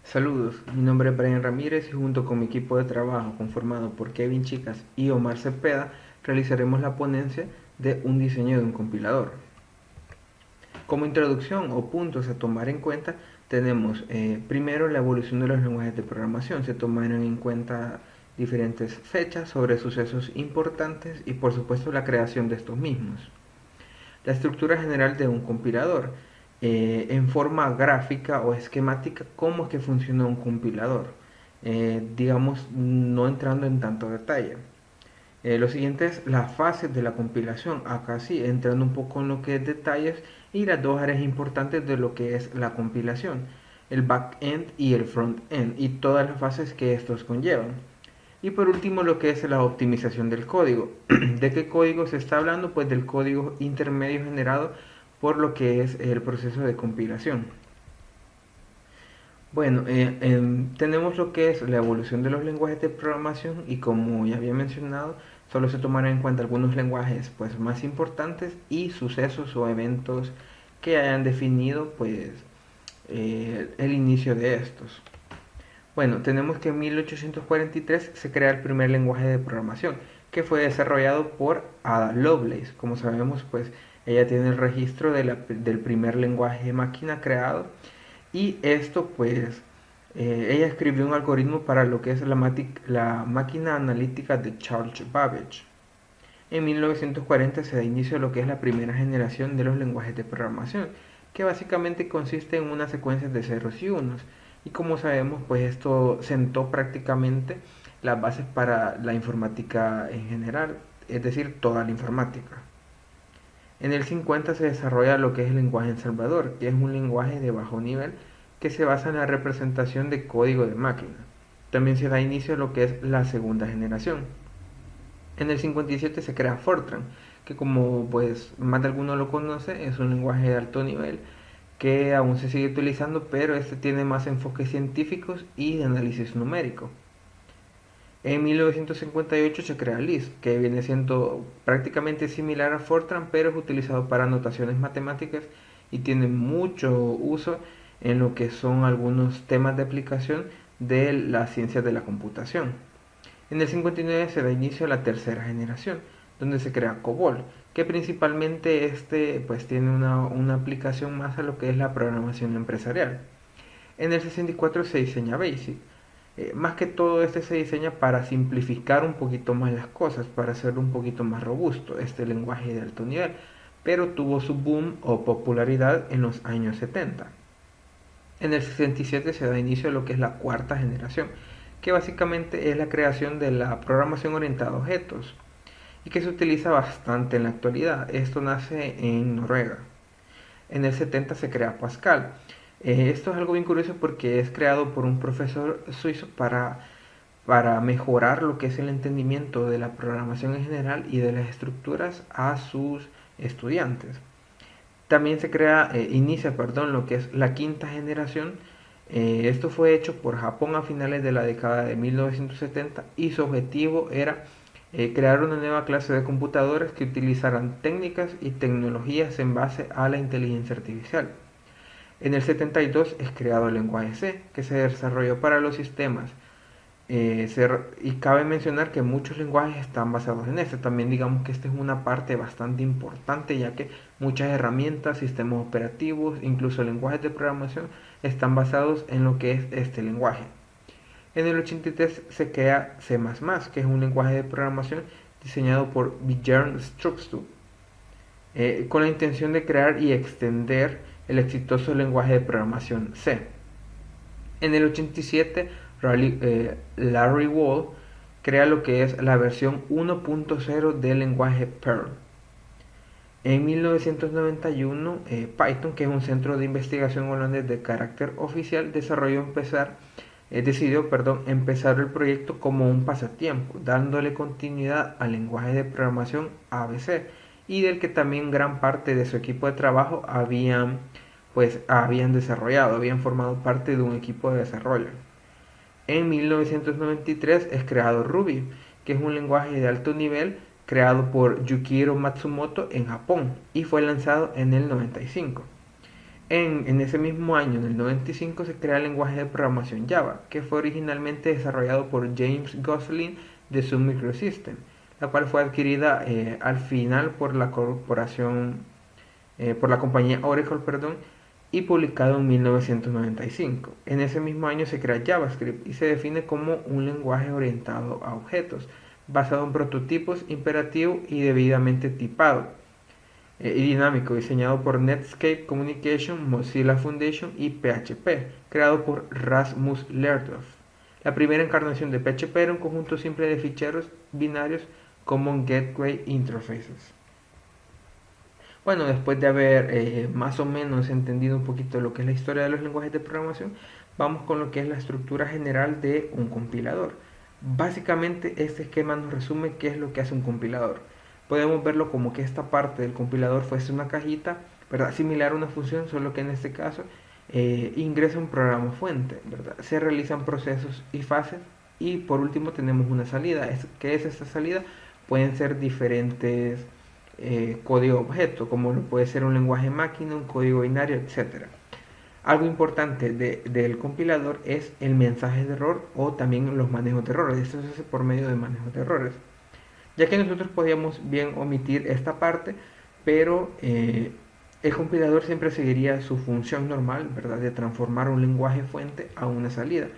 Saludos, mi nombre es Brian Ramírez y junto con mi equipo de trabajo conformado por Kevin Chicas y Omar Cepeda realizaremos la ponencia de un diseño de un compilador. Como introducción o puntos a tomar en cuenta tenemos primero la evolución de los lenguajes de programación. Se tomarán en cuenta diferentes fechas sobre sucesos importantes y por supuesto la creación de estos mismos. La estructura general de un compilador, en forma gráfica o esquemática, cómo es que funciona un compilador, digamos, no entrando en tanto detalle. Lo siguiente es las fases de la compilación, acá sí, entrando un poco en lo que es detalles y las dos áreas importantes de lo que es la compilación, el back-end y el front-end y todas las fases que estos conllevan. Y por último, lo que es la optimización del código. ¿De qué código se está hablando? Pues del código intermedio generado por lo que es el proceso de compilación. Bueno, tenemos lo que es la evolución de los lenguajes de programación y como ya había mencionado, solo se tomarán en cuenta algunos lenguajes pues, más importantes y sucesos o eventos que hayan definido pues, el inicio de estos. Bueno, tenemos que en 1843 se crea el primer lenguaje de programación, que fue desarrollado por Ada Lovelace. Como sabemos, pues ella tiene el registro del primer lenguaje de máquina creado y esto pues ella escribió un algoritmo para lo que es la máquina analítica de Charles Babbage. En 1940 se da inicio a lo que es la primera generación de los lenguajes de programación, que básicamente consiste en una secuencia de ceros y unos. Y como sabemos, pues esto sentó prácticamente las bases para la informática en general, es decir, toda la informática. En el 50 se desarrolla lo que es el lenguaje ensamblador, que es un lenguaje de bajo nivel que se basa en la representación de código de máquina. También se da inicio a lo que es la segunda generación. En el 57 se crea Fortran, que como pues más de alguno lo conoce, es un lenguaje de alto nivel que aún se sigue utilizando, pero este tiene más enfoques científicos y de análisis numérico. En 1958 se crea Lisp, que viene siendo prácticamente similar a Fortran, pero es utilizado para notaciones matemáticas y tiene mucho uso en lo que son algunos temas de aplicación de las ciencias de la computación. En el 59 se da inicio a la tercera generación, donde se crea COBOL, que principalmente pues tiene una aplicación más a lo que es la programación empresarial. En el 64 se diseña BASIC. Más que todo se diseña para simplificar un poquito más las cosas, para hacerlo un poquito más robusto, este lenguaje de alto nivel, pero tuvo su boom o popularidad en los años 70. En el 67 se da inicio a lo que es la cuarta generación, que básicamente es la creación de la programación orientada a objetos y que se utiliza bastante en la actualidad. Esto nace en Noruega. En el 70 se crea Pascal. Esto es algo bien curioso porque es creado por un profesor suizo para mejorar lo que es el entendimiento de la programación en general y de las estructuras a sus estudiantes. También inicia, lo que es la quinta generación. Esto fue hecho por Japón a finales de la década de 1970 y su objetivo era crear una nueva clase de computadores que utilizaran técnicas y tecnologías en base a la inteligencia artificial. En el 72 es creado el lenguaje C, que se desarrolló para los sistemas. Y cabe mencionar que muchos lenguajes están basados en este. También digamos que esta es una parte bastante importante, ya que muchas herramientas, sistemas operativos, incluso lenguajes de programación están basados en lo que es este lenguaje. En el 83 se crea C++, que es un lenguaje de programación diseñado por Björn Struckstup, con la intención de crear y extender el exitoso lenguaje de programación C. En el 87, Larry Wall crea lo que es la versión 1.0 del lenguaje Perl. En 1991, Python, que es un centro de investigación holandés de carácter oficial, decidió empezar el proyecto como un pasatiempo, dándole continuidad al lenguaje de programación ABC y del que también gran parte de su equipo de trabajo habían desarrollado, habían formado parte de un equipo de desarrollo. En 1993 es creado Ruby, que es un lenguaje de alto nivel creado por Yukihiro Matsumoto en Japón y fue lanzado en el 95. En ese mismo año, en el 95, se crea el lenguaje de programación Java, que fue originalmente desarrollado por James Gosling de Sun Microsystems, la cual fue adquirida al final por la por la compañía Oracle, perdón, y publicado en 1995. En ese mismo año se crea JavaScript y se define como un lenguaje orientado a objetos, basado en prototipos, imperativo y debidamente tipado y dinámico, diseñado por Netscape Communication, Mozilla Foundation y PHP, creado por Rasmus Lertoft. La primera encarnación de PHP era un conjunto simple de ficheros binarios Common Gateway Interfaces. Bueno, después de haber más o menos entendido un poquito lo que es la historia de los lenguajes de programación, vamos con lo que es la estructura general de un compilador. Básicamente este esquema nos resume qué es lo que hace un compilador. Podemos verlo como que esta parte del compilador fuese una cajita, ¿verdad? Similar a una función, solo que en este caso ingresa un programa fuente, ¿verdad? Se realizan procesos y fases y por último tenemos una salida. ¿Qué es esta salida? Pueden ser diferentes código objeto, como lo puede ser un lenguaje máquina, un código binario, etcétera. Algo importante del compilador es el mensaje de error o también los manejos de errores. Esto se hace por medio de manejos de errores. Ya que nosotros podíamos bien omitir esta parte, pero el compilador siempre seguiría su función normal, ¿verdad? De transformar un lenguaje fuente a una salida.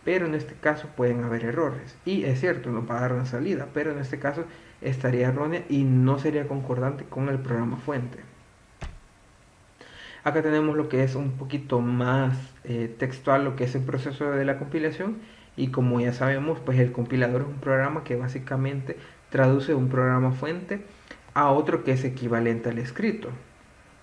Pero en este caso pueden haber errores. Y es cierto, nos va a dar una salida, pero en este caso estaría errónea y no sería concordante con el programa fuente. Acá tenemos lo que es un poquito más textual, lo que es el proceso de la compilación. Y como ya sabemos, pues el compilador es un programa que básicamente traduce un programa fuente a otro que es equivalente al escrito,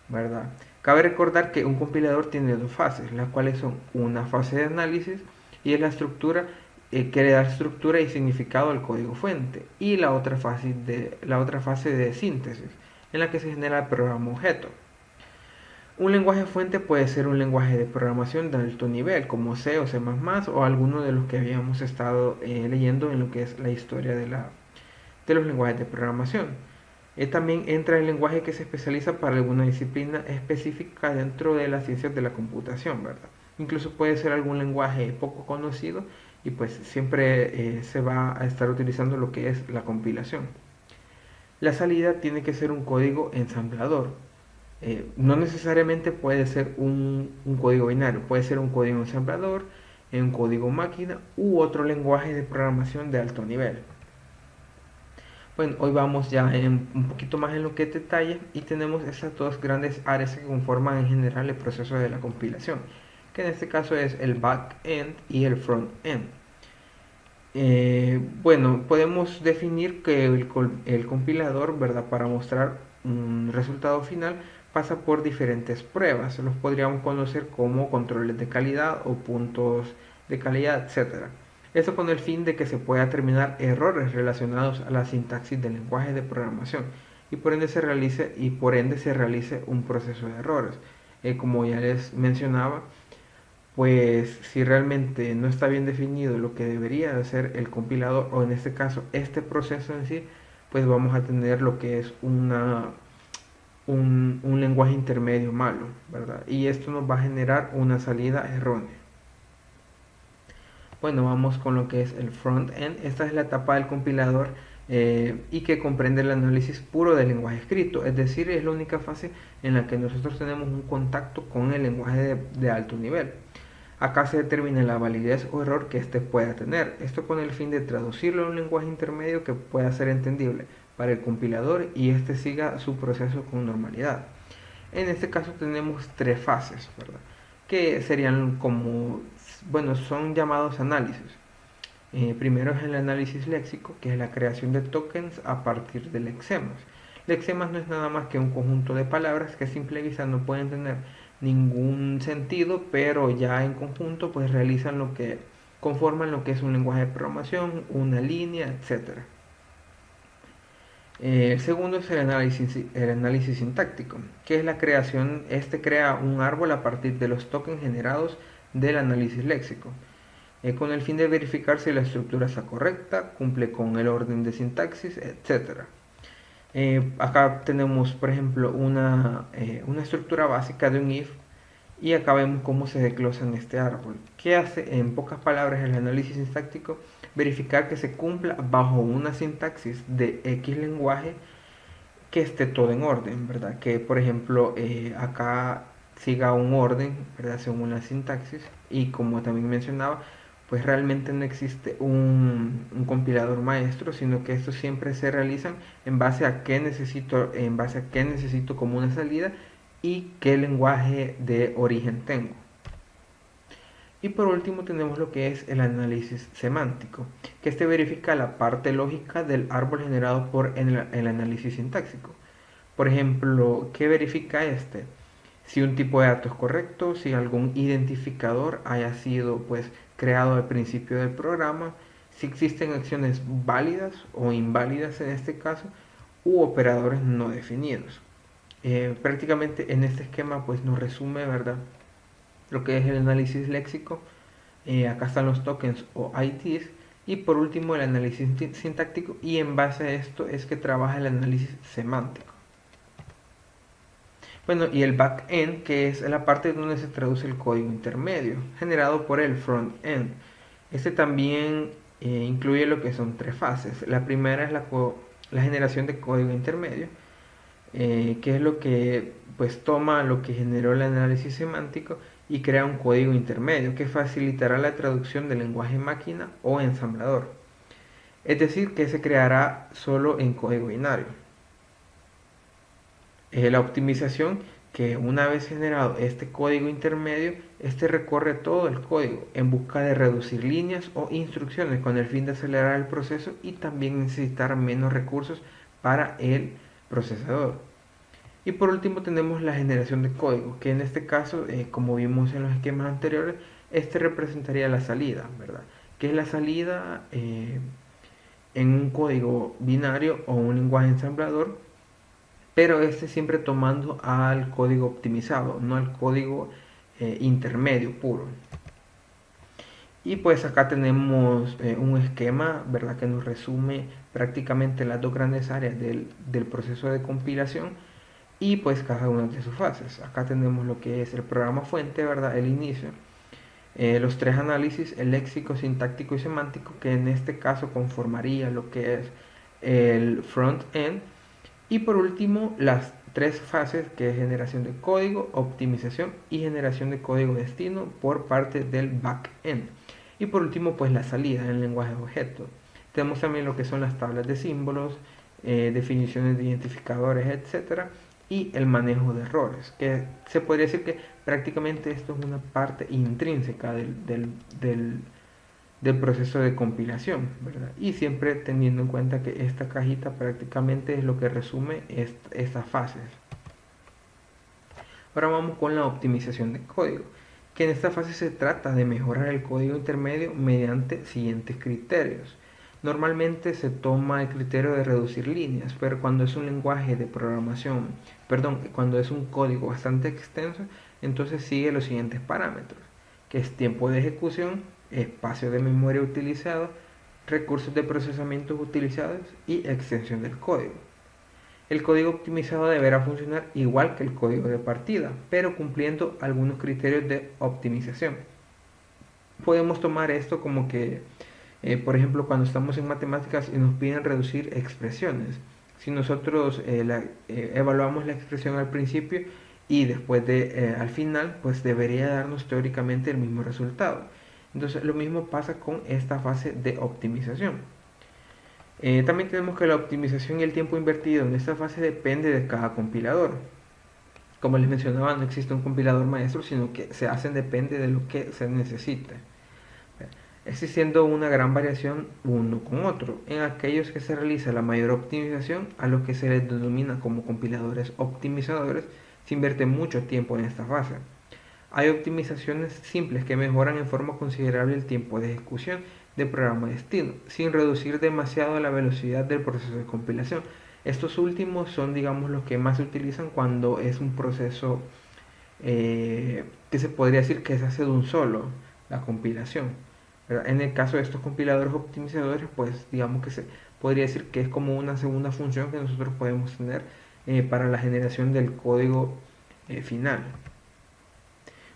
¿verdad? Cabe recordar que un compilador tiene dos fases, las cuales son una fase de análisis y es la estructura que le da estructura y significado al código fuente, y la otra fase de síntesis, en la que se genera el programa objeto. Un lenguaje fuente puede ser un lenguaje de programación de alto nivel, como C o C++, o alguno de los que habíamos estado leyendo en lo que es la historia de los lenguajes de programación. También entra el lenguaje que se especializa para alguna disciplina específica dentro de las ciencias de la computación, ¿verdad? Incluso puede ser algún lenguaje poco conocido y pues siempre se va a estar utilizando lo que es la compilación. La salida tiene que ser un código ensamblador. No necesariamente puede ser un código binario, puede ser un código ensamblador, un código máquina u otro lenguaje de programación de alto nivel. Bueno, hoy vamos ya un poquito más en lo que es detalle y tenemos esas dos grandes áreas que conforman en general el proceso de la compilación, que en este caso es el back-end y el front-end. Bueno, podemos definir que el compilador, ¿verdad? Para mostrar un resultado final pasa por diferentes pruebas. Los podríamos conocer como controles de calidad o puntos de calidad, etc. Esto con el fin de que se pueda determinar errores relacionados a la sintaxis del lenguaje de programación y por ende se realice un proceso de errores. Como ya les mencionaba, pues si realmente no está bien definido lo que debería de hacer el compilador o en este caso este proceso en sí, pues vamos a tener lo que es un lenguaje intermedio malo, ¿verdad? Y esto nos va a generar una salida errónea. Bueno, vamos con lo que es el front-end. Esta es la etapa del compilador y que comprende el análisis puro del lenguaje escrito, es decir, es la única fase en la que nosotros tenemos un contacto con el lenguaje de alto nivel. Acá se determina la validez o error que éste pueda tener, esto con el fin de traducirlo a un lenguaje intermedio que pueda ser entendible para el compilador y éste siga su proceso con normalidad. En este caso tenemos tres fases, ¿verdad? Que serían como, bueno, son llamados análisis. Primero es el análisis léxico, que es la creación de tokens a partir de lexemas. Lexemas no es nada más que un conjunto de palabras que a simple vista no pueden tener ningún sentido, pero ya en conjunto pues realizan lo que conforman lo que es un lenguaje de programación, una línea, etcétera. El segundo es el análisis sintáctico, que es la creación, crea un árbol a partir de los tokens generados del análisis léxico, con el fin de verificar si la estructura está correcta, cumple con el orden de sintaxis, etc. Acá tenemos, por ejemplo, una estructura básica de un if, Y acá vemos cómo se desglosa en este árbol. ¿Qué hace? En pocas palabras, el análisis sintáctico: verificar que se cumpla bajo una sintaxis de X lenguaje, que esté todo en orden, ¿verdad? Que, por ejemplo, acá siga un orden, ¿verdad? Según la sintaxis. Y como también mencionaba, pues realmente no existe un compilador maestro, sino que estos siempre se realizan en base a qué necesito como una salida y qué lenguaje de origen tengo. Y por último tenemos lo que es el análisis semántico, que este verifica la parte lógica del árbol generado por el análisis sintáxico. Por ejemplo, ¿qué verifica este? Si un tipo de dato es correcto, si algún identificador haya sido pues creado al principio del programa, si existen acciones válidas o inválidas en este caso, u operadores no definidos. Prácticamente en este esquema pues nos resume, ¿verdad?, lo que es el análisis léxico. Acá están los tokens o IDs. Y por último el análisis sintáctico, y en base a esto es que trabaja el análisis semántico. Bueno, y el backend, que es la parte donde se traduce el código intermedio, generado por el frontend. Este también incluye lo que son tres fases. La primera es la generación de código intermedio, que es lo que pues toma lo que generó el análisis semántico y crea un código intermedio que facilitará la traducción del lenguaje máquina o ensamblador. Es decir, que se creará solo en código binario. La optimización, que una vez generado este código intermedio, este recorre todo el código en busca de reducir líneas o instrucciones con el fin de acelerar el proceso y también necesitar menos recursos para el procesador. Y por último tenemos la generación de código, que en este caso, como vimos en los esquemas anteriores, este representaría la salida, ¿verdad? Que es la salida en un código binario o un lenguaje ensamblador, pero este siempre tomando al código optimizado, no al código intermedio puro. Y pues acá tenemos un esquema, ¿verdad?, que nos resume prácticamente las dos grandes áreas del proceso de compilación y pues cada una de sus fases. Acá tenemos lo que es el programa fuente, ¿verdad?, el inicio, los tres análisis, el léxico, sintáctico y semántico, que en este caso conformaría lo que es el front-end. Y por último, las tres fases, que es generación de código, optimización y generación de código destino por parte del back-end. Y por último, pues la salida en el lenguaje de objetos. Tenemos también lo que son las tablas de símbolos, definiciones de identificadores, etcétera, y el manejo de errores, que se podría decir que prácticamente esto es una parte intrínseca del proceso de compilación, ¿verdad? Y siempre teniendo en cuenta que esta cajita prácticamente es lo que resume estas fases. Ahora vamos con la optimización de código, que en esta fase se trata de mejorar el código intermedio mediante siguientes criterios. Normalmente se toma el criterio de reducir líneas, pero cuando es un lenguaje de programación, cuando es un código bastante extenso, entonces sigue los siguientes parámetros, que es tiempo de ejecución, espacio de memoria utilizado, recursos de procesamiento utilizados y extensión del código. El código optimizado deberá funcionar igual que el código de partida, pero cumpliendo algunos criterios de optimización. Podemos tomar esto como que, por ejemplo, cuando estamos en matemáticas y nos piden reducir expresiones. Si nosotros evaluamos la expresión al principio y después al final, pues debería darnos teóricamente el mismo resultado. Entonces lo mismo pasa con esta fase de optimización. También tenemos que la optimización y el tiempo invertido en esta fase depende de cada compilador. Como les mencionaba, no existe un compilador maestro, sino que se hacen depende de lo que se necesite, existiendo una gran variación uno con otro. En aquellos que se realiza la mayor optimización, a lo que se les denomina como compiladores optimizadores, se invierte mucho tiempo en esta fase. Hay optimizaciones simples que mejoran en forma considerable el tiempo de ejecución del programa destino, sin reducir demasiado la velocidad del proceso de compilación. Estos últimos son, digamos, los que más se utilizan cuando es un proceso que se podría decir que se hace de un solo, la compilación, ¿verdad? En el caso de estos compiladores optimizadores, pues digamos que se podría decir que es como una segunda función que nosotros podemos tener para la generación del código final.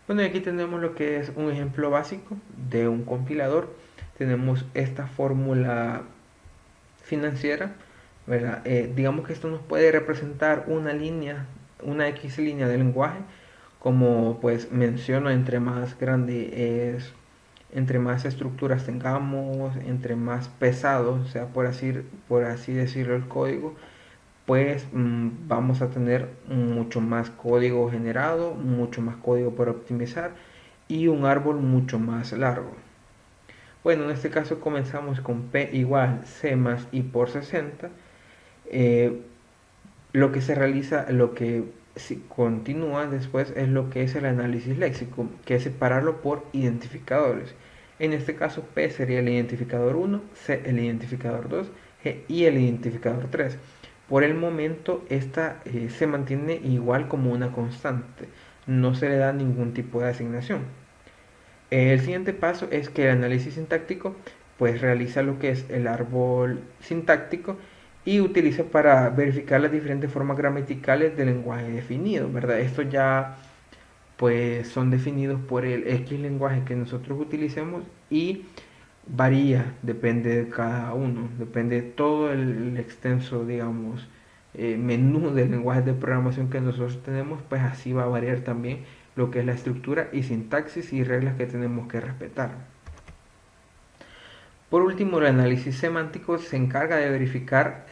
Bueno, y aquí tenemos lo que es un ejemplo básico de un compilador. Tenemos esta fórmula financiera, ¿verdad? Digamos que esto nos puede representar una línea, una X línea de lenguaje, como pues menciono, entre más grande es, entre más estructuras tengamos, entre más pesado, o sea, por así decirlo, el código, pues vamos a tener mucho más código generado, mucho más código por optimizar y un árbol mucho más largo. Bueno, en este caso comenzamos con P igual C más I por 60. Eh, lo que se realiza, lo que continúa después es lo que es el análisis léxico, que es separarlo por identificadores. En este caso P sería el identificador 1, C el identificador 2, G y el identificador 3. Por el momento esta se mantiene igual como una constante, no se le da ningún tipo de asignación. El siguiente paso es que el análisis sintáctico pues realiza lo que es el árbol sintáctico y utiliza para verificar las diferentes formas gramaticales del lenguaje definido, ¿verdad? Estos ya pues son definidos por el X lenguaje que nosotros utilicemos y varía, depende de cada uno, depende de todo el extenso, digamos, menú de lenguajes de programación que nosotros tenemos, pues así va a variar también lo que es la estructura y sintaxis y reglas que tenemos que respetar. Por último, el análisis semántico se encarga de verificar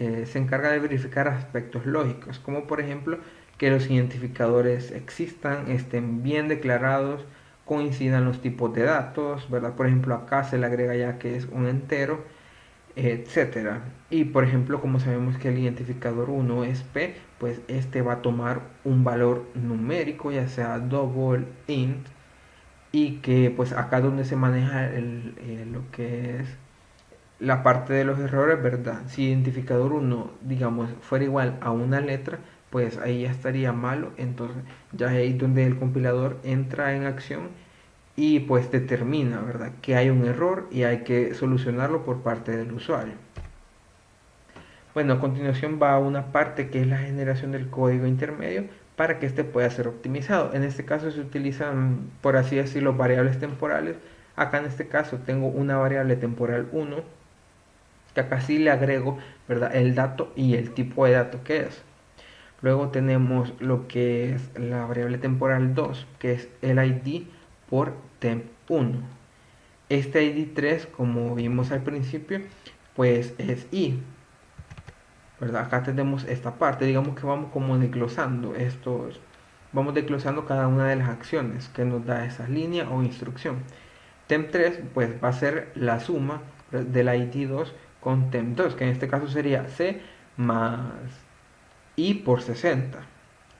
aspectos lógicos, como por ejemplo que los identificadores existan, estén bien declarados, coincidan los tipos de datos, ¿verdad? Por ejemplo, acá se le agrega ya que es un entero, etcétera. Y por ejemplo, como sabemos que el identificador 1 es P, pues este va a tomar un valor numérico, ya sea double, int, y que pues acá donde se maneja lo que es la parte de los errores, ¿verdad? Si identificador 1, digamos, fuera igual a una letra, pues ahí ya estaría malo, entonces ya es ahí donde el compilador entra en acción y pues determina, ¿verdad?, que hay un error y hay que solucionarlo por parte del usuario. Bueno, a continuación va una parte que es la generación del código intermedio para que este pueda ser optimizado. En este caso se utilizan, por así decirlo, variables temporales. Acá en este caso tengo una variable temporal 1, que acá sí le agrego, ¿verdad?, el dato y el tipo de dato que es. Luego tenemos lo que es la variable temporal 2, que es el ID por temp1. Este ID 3, como vimos al principio, pues es I, ¿verdad? Acá tenemos esta parte, digamos que vamos como desglosando estos, vamos desglosando cada una de las acciones que nos da esa línea o instrucción. Temp3 pues va a ser la suma del ID2 con temp2, que en este caso sería C más I por 60.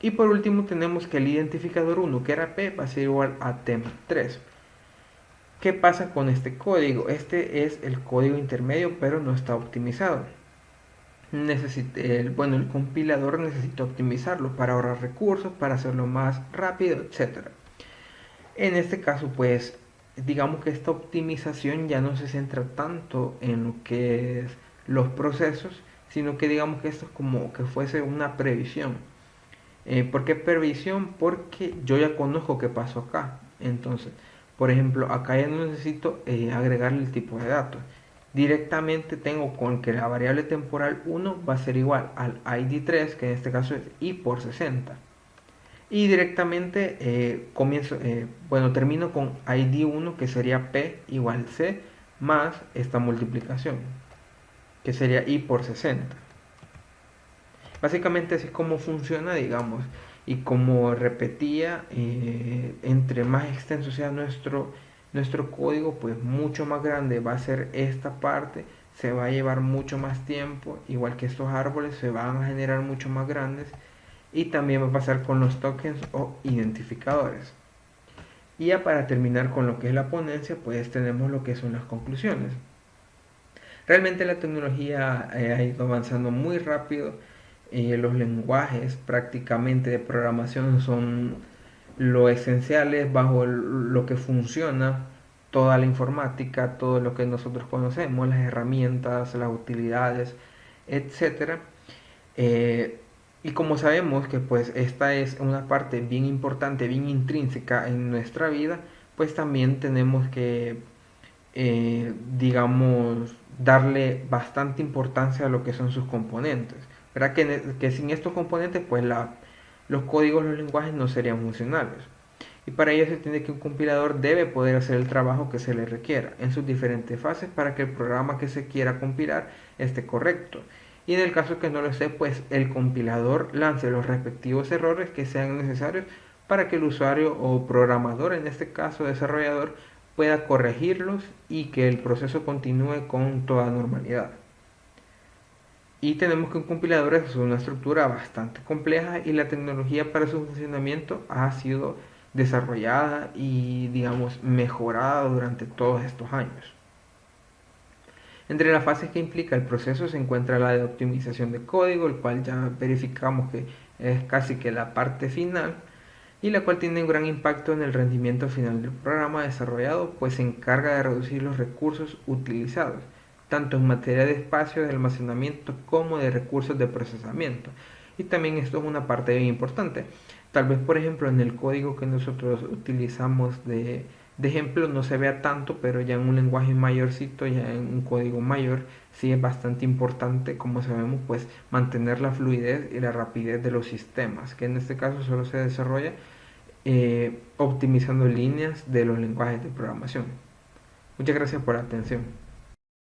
Y por último tenemos que el identificador 1, que era P, va a ser igual a temp3. ¿Qué pasa con este código? Este es el código intermedio, pero no está optimizado. El compilador necesita optimizarlo para ahorrar recursos, para hacerlo más rápido, etcétera. En este caso, pues, digamos que esta optimización ya no se centra tanto en lo que es los procesos, sino que digamos que esto es como que fuese una previsión. ¿Por qué previsión? Porque yo ya conozco qué pasó acá. Entonces, por ejemplo, acá ya no necesito agregarle el tipo de datos. Directamente tengo con que la variable temporal 1 va a ser igual al ID3, que en este caso es I por 60. Y directamente termino con ID1, que sería P igual C, más esta multiplicación, que sería I por 60. Básicamente así es como funciona, digamos, y como repetía, entre más extenso sea nuestro código, pues mucho más grande va a ser esta parte, se va a llevar mucho más tiempo, igual que estos árboles se van a generar mucho más grandes, y también va a pasar con los tokens o identificadores. Y ya para terminar con lo que es la ponencia, pues tenemos lo que son las conclusiones. Realmente la tecnología ha ido avanzando muy rápido. Los lenguajes prácticamente de programación son lo esenciales bajo lo que funciona toda la informática, todo lo que nosotros conocemos, las herramientas, las utilidades, etcétera. Y como sabemos que pues esta es una parte bien importante, bien intrínseca en nuestra vida, pues también tenemos que, digamos, darle bastante importancia a lo que son sus componentes. ¿Verdad? Que sin estos componentes, pues los códigos, los lenguajes no serían funcionales. Y para ello se entiende que un compilador debe poder hacer el trabajo que se le requiera en sus diferentes fases para que el programa que se quiera compilar esté correcto. Y en el caso que no lo esté, pues el compilador lance los respectivos errores que sean necesarios para que el usuario o programador, en este caso desarrollador, pueda corregirlos y que el proceso continúe con toda normalidad. Y tenemos que un compilador es una estructura bastante compleja y la tecnología para su funcionamiento ha sido desarrollada y, digamos, mejorada durante todos estos años. Entre las fases que implica el proceso se encuentra la de optimización de código, el cual ya verificamos que es casi que la parte final y la cual tiene un gran impacto en el rendimiento final del programa desarrollado, pues se encarga de reducir los recursos utilizados, tanto en materia de espacio de almacenamiento como de recursos de procesamiento. Y también esto es una parte bien importante. Tal vez, por ejemplo, en el código que nosotros utilizamos de ejemplo no se vea tanto, pero ya en un lenguaje mayorcito, ya en un código mayor, sí es bastante importante, como sabemos, pues mantener la fluidez y la rapidez de los sistemas, que en este caso solo se desarrolla optimizando líneas de los lenguajes de programación. Muchas gracias por la atención.